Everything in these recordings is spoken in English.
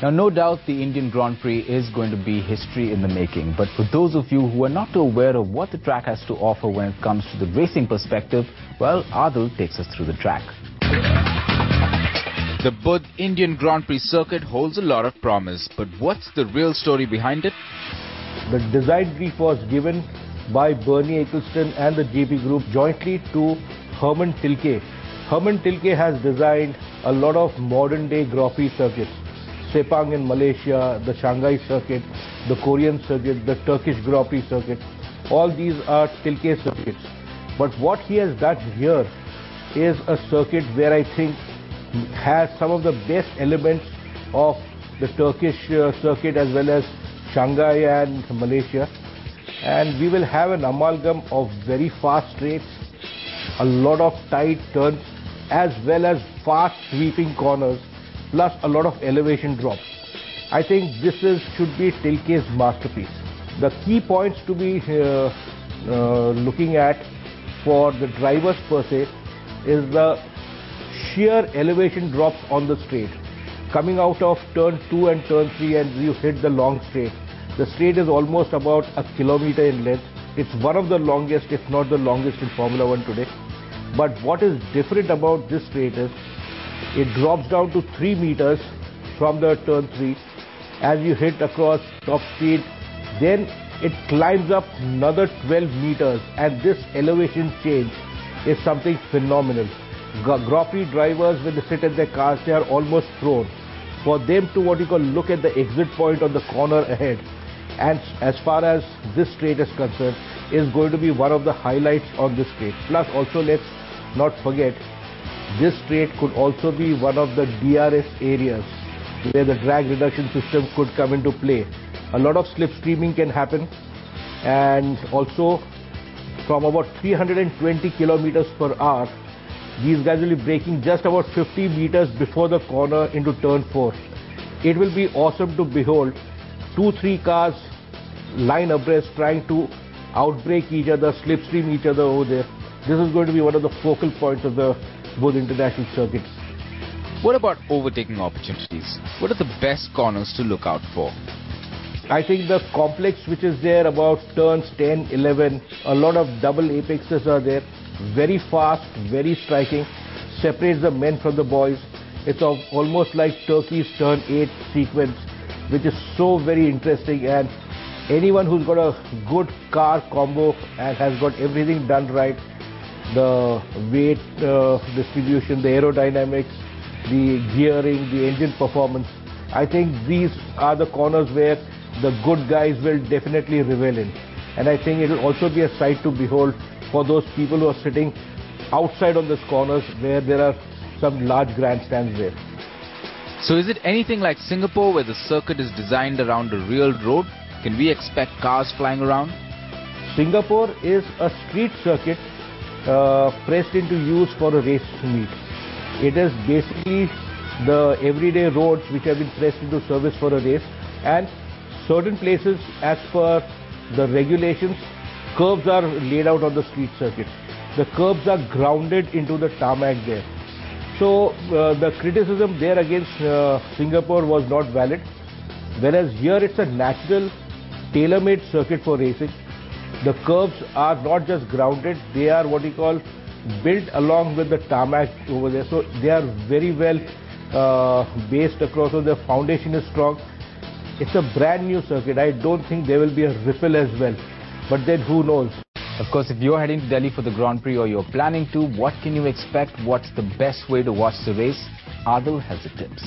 Now, no doubt the Indian Grand Prix is going to be history in the making. But for those of you who are not too aware of what the track has to offer when it comes to the racing perspective, well, Adil takes us through the track. The Budh Indian Grand Prix circuit holds a lot of promise. But what's the real story behind it? The design brief was given by Bernie Eccleston and the JP Group jointly to Herman Tilke. Herman Tilke has designed a lot of modern-day Grand Prix circuits. Sepang in Malaysia, the Shanghai circuit, the Korean circuit, the Turkish Grand Prix circuit. All these are Tilke circuits. But what he has done here is a circuit where I think has some of the best elements of the Turkish circuit as well as Shanghai and Malaysia. And we will have an amalgam of very fast straights, a lot of tight turns, as well as fast sweeping corners, plus a lot of elevation drops. I think this should be Tilke's masterpiece. The key points to be looking at for the drivers per se is the sheer elevation drops on the straight. Coming out of turn 2 and turn 3 and you hit the long straight. The straight is almost about a kilometer in length. It's one of the longest, if not the longest in Formula 1 today. But what is different about this straight is it drops down to 3 meters from the turn 3 as you hit across top speed. Then it climbs up another 12 meters, and this elevation change is something phenomenal. Grand Prix drivers, when they sit in their cars, they are almost thrown. For them to look at the exit point on the corner ahead, and as far as this straight is concerned, is going to be one of the highlights on this straight. Plus also, let's not forget, this straight could also be one of the DRS areas where the drag reduction system could come into play. A lot of slipstreaming can happen, and also from about 320 kilometers per hour, these guys will be braking just about 50 meters before the corner into turn 4. It will be awesome to behold 2-3 cars line abreast trying to outbrake each other, slipstream each other over there. This is going to be one of the focal points of the both international circuits. What about overtaking opportunities? What are the best corners to look out for? I think the complex which is there about turns 10, 11, a lot of double apexes are there. Very fast, very striking, separates the men from the boys. It's almost like Turkey's turn 8 sequence, which is so very interesting, and anyone who's got a good car combo and has got everything done right, the weight distribution, the aerodynamics, the gearing, the engine performance, I think these are the corners where the good guys will definitely revel in. And I think it will also be a sight to behold for those people who are sitting outside on these corners where there are some large grandstands there. So is it anything like Singapore where the circuit is designed around a real road? Can we expect cars flying around? Singapore is a street circuit pressed into use for a race meet. It is basically the everyday roads which have been pressed into service for a race, and certain places as per the regulations, curbs are laid out on the street circuit. The curbs are grounded into the tarmac there. So the criticism there against Singapore was not valid, whereas here it's a natural tailor-made circuit for racing. The curbs are not just grounded, they are what you call built along with the tarmac over there. So they are very well based across, so the foundation is strong. It's a brand new circuit. I don't think there will be a ripple as well. But then who knows? Of course, if you're heading to Delhi for the Grand Prix or you're planning to, what can you expect? What's the best way to watch the race? Adil has the tips.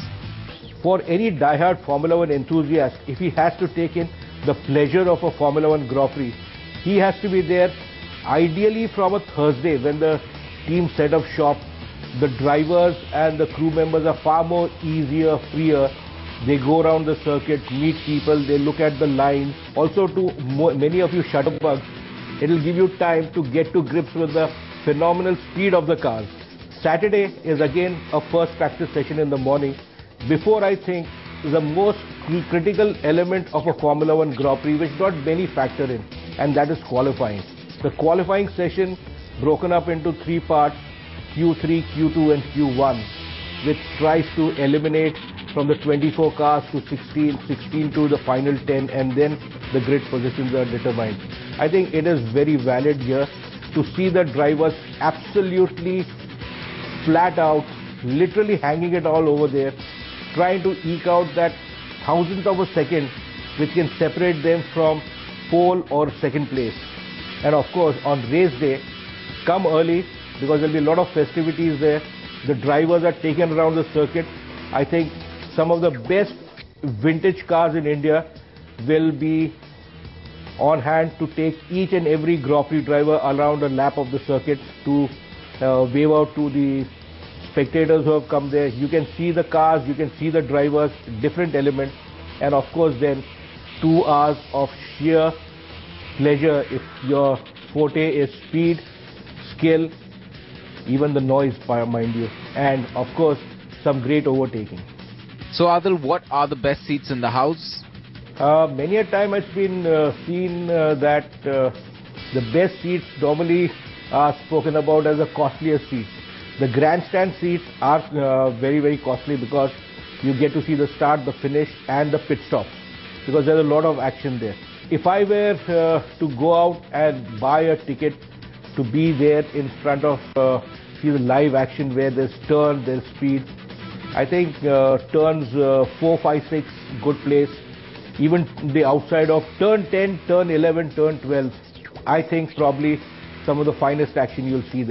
For any diehard Formula 1 enthusiast, if he has to take in the pleasure of a Formula 1 Grand Prix, he has to be there ideally from a Thursday when the team set up shop. The drivers and the crew members are far more easier, freer. They go around the circuit, meet people, they look at the line. Also, to many of you shutterbugs, it will give you time to get to grips with the phenomenal speed of the cars. Saturday is again a first practice session in the morning. Before, I think, the most critical element of a Formula 1 Grand Prix, which not many factor in, and that is qualifying. The qualifying session broken up into 3 parts, Q3, Q2 and Q1, which tries to eliminate from the 24 cars to 16, 16 to the final 10, and then the grid positions are determined. I think it is very valid here to see the drivers absolutely flat out, literally hanging it all over there, trying to eke out that thousandth of a second which can separate them from pole or second place. And of course, on race day, come early because there will be a lot of festivities there. The drivers are taken around the circuit. I think some of the best vintage cars in India will be on hand to take each and every Grand Prix driver around a lap of the circuit to wave out to the spectators who have come there. You can see the cars, you can see the drivers, different elements, and of course then 2 hours of sheer pleasure if your forte is speed, skill, even the noise, mind you, and of course some great overtaking. So Adil, what are the best seats in the house? Many a time it's been seen that the best seats normally are spoken about as the costliest seats. The grandstand seats are very, very costly because you get to see the start, the finish and the pit stops because there's a lot of action there. If I were to go out and buy a ticket to be there in front of see the live action where there's turn, there's speed, I think turns 4, 5, 6, good place. Even the outside of turn 10, turn 11, turn 12, I think probably some of the finest action you'll see there.